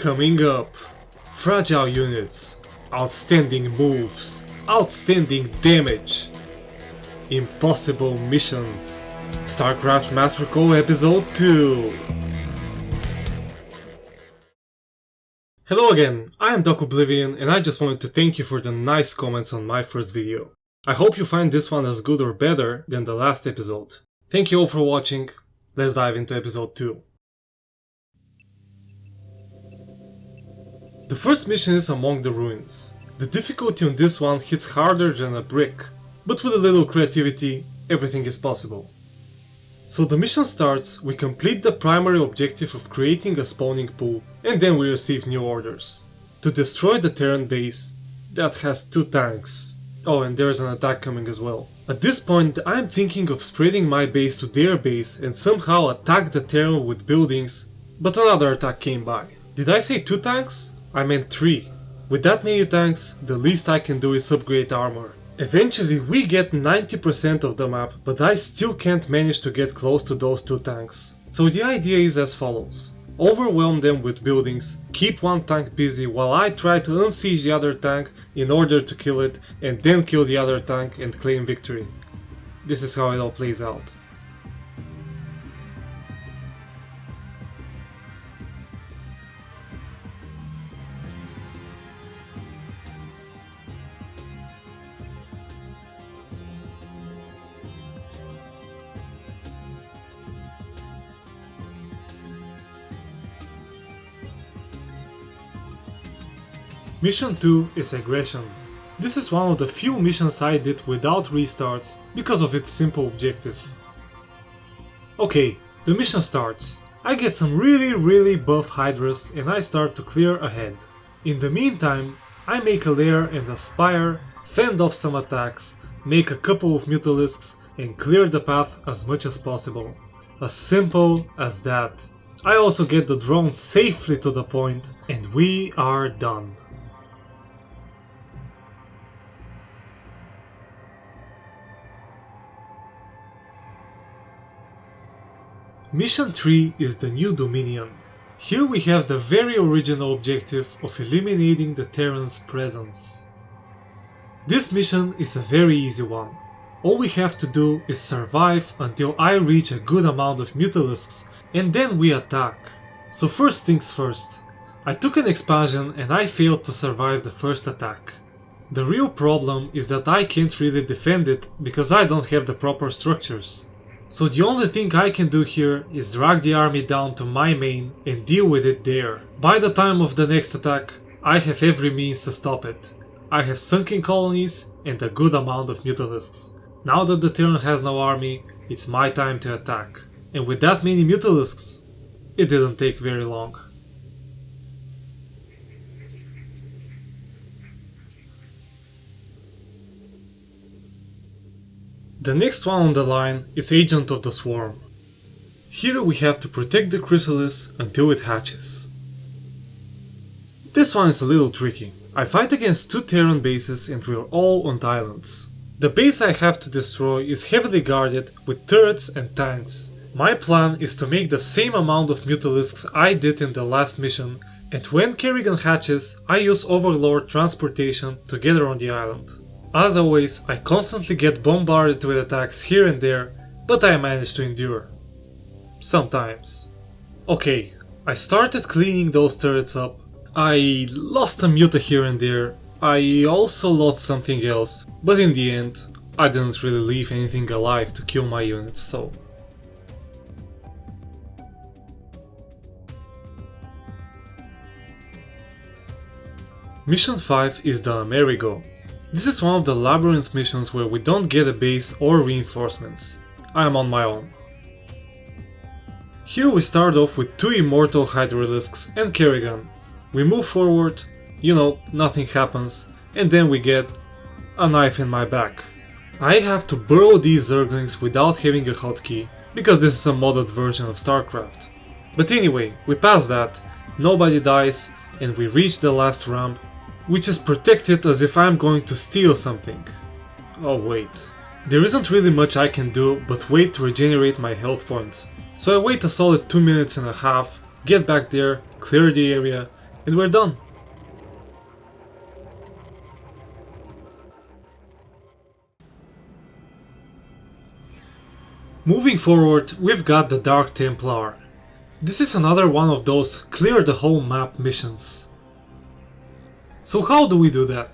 Coming up, fragile units, outstanding moves, outstanding damage, impossible missions, Starcraft Master Co Episode 2. Hello again, I am Doc Oblivion and I just wanted to thank you for the nice comments on my first video. I hope you find this one as good or better than the last episode. Thank you all for watching, let's dive into episode 2. The first mission is Among the Ruins. The difficulty on this one hits harder than a brick, but with a little creativity, everything is possible. So the mission starts, we complete the primary objective of creating a spawning pool, and then we receive new orders. To destroy the Terran base, that has 2 tanks. Oh, and there's an attack coming as well. At this point, I'm thinking of spreading my base to their base and somehow attack the Terran with buildings, but another attack came by. Did I say 2 tanks? I meant 3. With that many tanks, the least I can do is upgrade armor. Eventually we get 90% of the map, but I still can't manage to get close to those 2 tanks. So the idea is as follows. Overwhelm them with buildings, keep one tank busy while I try to unsiege the other tank in order to kill it, and then kill the other tank and claim victory. This is how it all plays out. Mission 2 is Egression. This is one of the few missions I did without restarts because of its simple objective. Okay, the mission starts. I get some really buff hydras and I start to clear ahead. In the meantime, I make a lair and a spire, fend off some attacks, make a couple of mutalisks and clear the path as much as possible. As simple as that. I also get the drone safely to the point and we are done. Mission 3 is the New Dominion. Here we have the very original objective of eliminating the Terran's presence. This mission is a very easy one. All we have to do is survive until I reach a good amount of mutalisks and then we attack. So first things first. I took an expansion and I failed to survive the first attack. The real problem is that I can't really defend it because I don't have the proper structures. So the only thing I can do here is drag the army down to my main and deal with it there. By the time of the next attack, I have every means to stop it. I have sunken colonies and a good amount of mutalisks. Now that the Terran has no army, it's my time to attack. And with that many mutalisks, it didn't take very long. The next one on the line is Agent of the Swarm. Here we have to protect the chrysalis until it hatches. This one is a little tricky. I fight against 2 Terran bases and we're all on islands. The base I have to destroy is heavily guarded with turrets and tanks. My plan is to make the same amount of mutalisks I did in the last mission, and when Kerrigan hatches, I use Overlord transportation to get her on the island. As always, I constantly get bombarded with attacks here and there, but I manage to endure. Sometimes. Okay, I started cleaning those turrets up. I lost a muta here and there. I also lost something else, but in the end, I didn't really leave anything alive to kill my units, so... Mission 5 is the Amerigo. This is one of the labyrinth missions where we don't get a base or reinforcements. I am on my own. Here we start off with 2 immortal hydralisks and Kerrigan. We move forward, nothing happens, and then we get a knife in my back. I have to burrow these Zerglings without having a hotkey, because this is a modded version of Starcraft. But anyway, we pass that, nobody dies, and we reach the last ramp, which is protected as if I'm going to steal something. Oh wait. There isn't really much I can do but wait to regenerate my health points. So I wait a solid 2 minutes and a half, get back there, clear the area, and we're done. Moving forward, we've got the Dark Templar. This is another one of those clear the whole map missions. So how do we do that?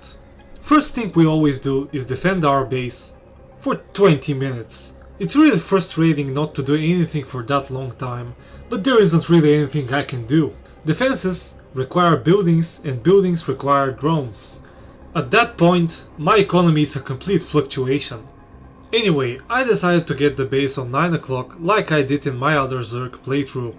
First thing we always do is defend our base for 20 minutes. It's really frustrating not to do anything for that long time, but there isn't really anything I can do. Defenses require buildings and buildings require drones. At that point, my economy is a complete fluctuation. Anyway, I decided to get the base on 9 o'clock like I did in my other Zerg playthrough.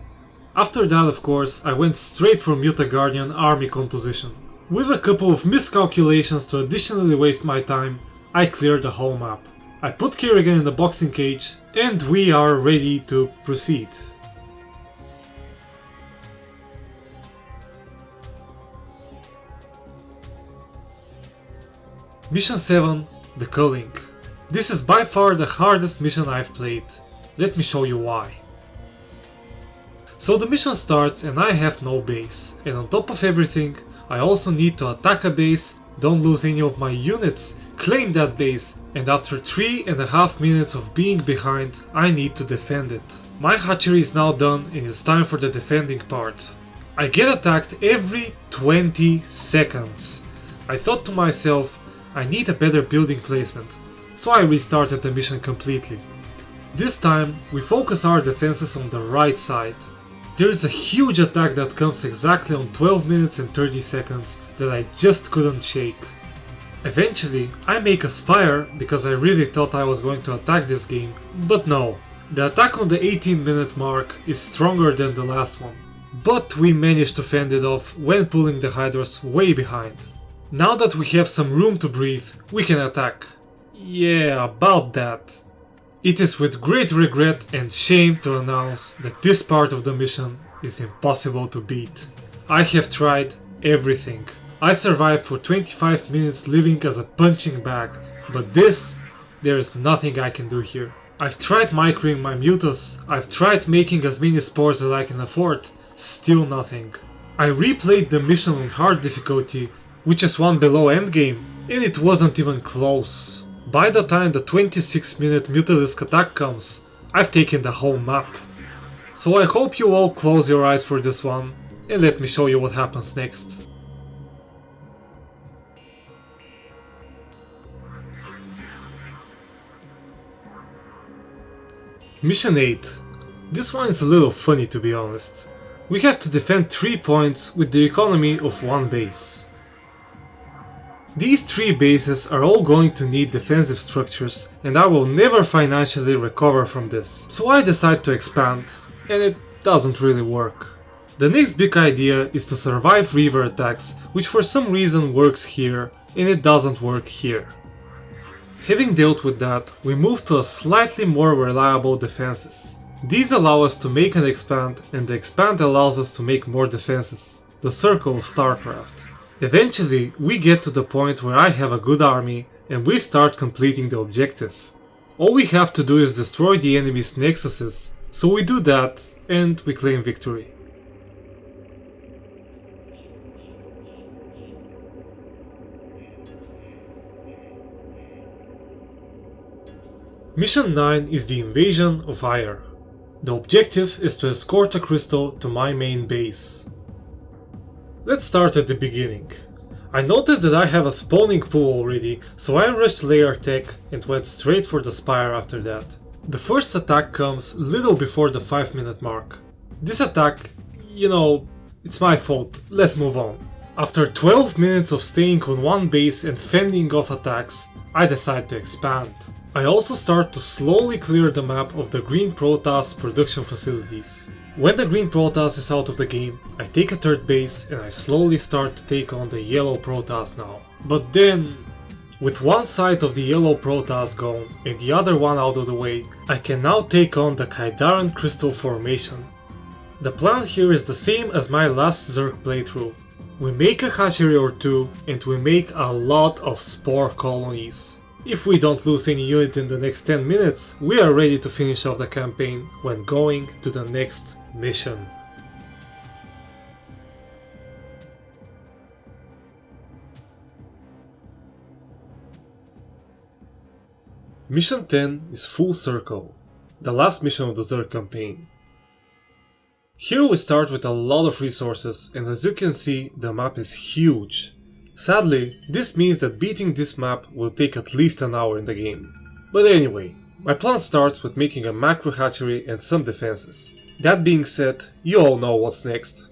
After that, of course, I went straight for Mutaguardian army composition. With a couple of miscalculations to additionally waste my time, I cleared the whole map. I put Kerrigan in the boxing cage, and we are ready to proceed. Mission 7, the Culling. This is by far the hardest mission I've played. Let me show you why. So the mission starts and I have no base, and on top of everything, I also need to attack a base, don't lose any of my units, claim that base, and after 3.5 minutes of being behind, I need to defend it. My hatchery is now done and it's time for the defending part. I get attacked every 20 seconds. I thought to myself, I need a better building placement, so I restarted the mission completely. This time, we focus our defenses on the right side. There is a huge attack that comes exactly on 12 minutes and 30 seconds that I just couldn't shake. Eventually, I make a spire because I really thought I was going to attack this game, but no. The attack on the 18-minute mark is stronger than the last one. But we managed to fend it off when pulling the Hydras way behind. Now that we have some room to breathe, we can attack. Yeah, about that. It is with great regret and shame to announce that this part of the mission is impossible to beat. I have tried everything. I survived for 25 minutes living as a punching bag, but there is nothing I can do here. I've tried microing my mutas, I've tried making as many spores as I can afford, still nothing. I replayed the mission on hard difficulty, which is one below endgame, and it wasn't even close. By the time the 26-minute Mutalisk attack comes, I've taken the whole map. So I hope you all close your eyes for this one, and let me show you what happens next. Mission 8. This one is a little funny to be honest. We have to defend 3 points with the economy of 1 base. These 3 bases are all going to need defensive structures and I will never financially recover from this. So I decide to expand, and it doesn't really work. The next big idea is to survive river attacks, which for some reason works here and it doesn't work here. Having dealt with that, we move to a slightly more reliable defenses. These allow us to make an expand, and the expand allows us to make more defenses. The circle of Starcraft. Eventually, we get to the point where I have a good army and we start completing the objective. All we have to do is destroy the enemy's nexuses, so we do that and we claim victory. Mission 9 is the Invasion of Aiur. The objective is to escort a crystal to my main base. Let's start at the beginning. I noticed that I have a spawning pool already, so I rushed layer tech and went straight for the spire after that. The first attack comes little before the 5-minute mark. This attack, it's my fault, let's move on. After 12 minutes of staying on one base and fending off attacks, I decide to expand. I also start to slowly clear the map of the green Protoss production facilities. When the green Protoss is out of the game, I take a third base and I slowly start to take on the yellow Protoss now. But then, with one side of the yellow Protoss gone and the other one out of the way, I can now take on the Kaidaran Crystal Formation. The plan here is the same as my last Zerg playthrough. We make a hatchery or 2 and we make a lot of spore colonies. If we don't lose any unit in the next 10 minutes, we are ready to finish off the campaign when going to the next mission. Mission 10 is Full Circle, the last mission of the Zerg Campaign. Here we start with a lot of resources, and as you can see, the map is huge. Sadly, this means that beating this map will take at least an hour in the game. But anyway, my plan starts with making a macro hatchery and some defenses. That being said, you all know what's next.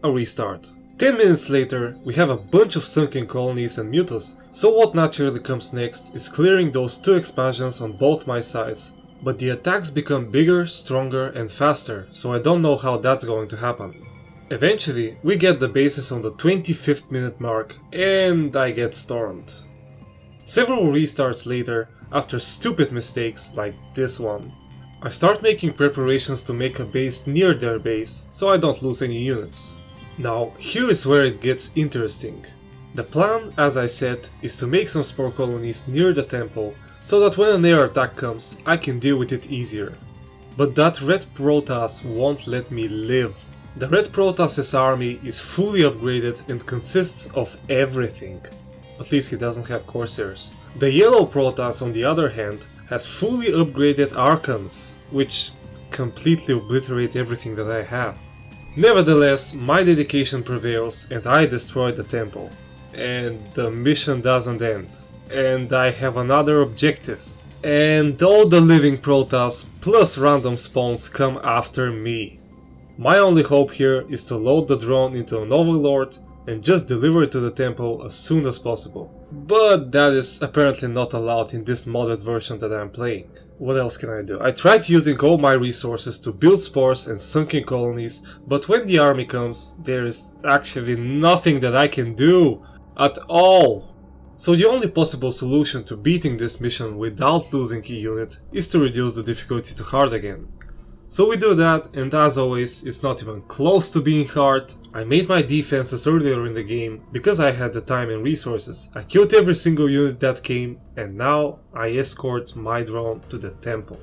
A restart. 10 minutes later, we have a bunch of sunken colonies and mutas, so what naturally comes next is clearing those two expansions on both my sides, but the attacks become bigger, stronger and faster, so I don't know how that's going to happen. Eventually, we get the bases on the 25th minute mark, and I get stormed. Several restarts later, after stupid mistakes like this one, I start making preparations to make a base near their base, so I don't lose any units. Now, here is where it gets interesting. The plan, as I said, is to make some spore colonies near the temple, so that when an air attack comes, I can deal with it easier. But that Red Protoss won't let me live. The Red Protoss's army is fully upgraded and consists of everything. At least he doesn't have Corsairs. The Yellow Protoss, on the other hand, has fully upgraded Archons, which completely obliterate everything that I have. Nevertheless, my dedication prevails and I destroy the temple. And the mission doesn't end. And I have another objective. And all the living Protoss plus random spawns come after me. My only hope here is to load the drone into an overlord and just deliver it to the temple as soon as possible. But that is apparently not allowed in this modded version that I'm playing. What else can I do? I tried using all my resources to build spores and sunken colonies, but when the army comes, there is actually nothing that I can do at all. So the only possible solution to beating this mission without losing a unit is to reduce the difficulty to hard again. So we do that, and as always, it's not even close to being hard. I made my defenses earlier in the game because I had the time and resources. I killed every single unit that came, and now I escort my drone to the temple.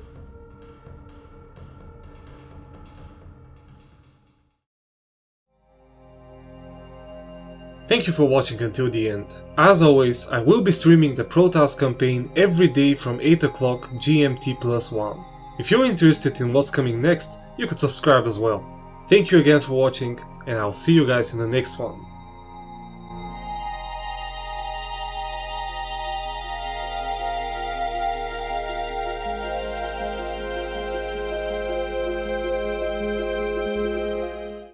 Thank you for watching until the end. As always, I will be streaming the Protoss campaign every day from 8 o'clock GMT +1. If you're interested in what's coming next, you could subscribe as well. Thank you again for watching, and I'll see you guys in the next one.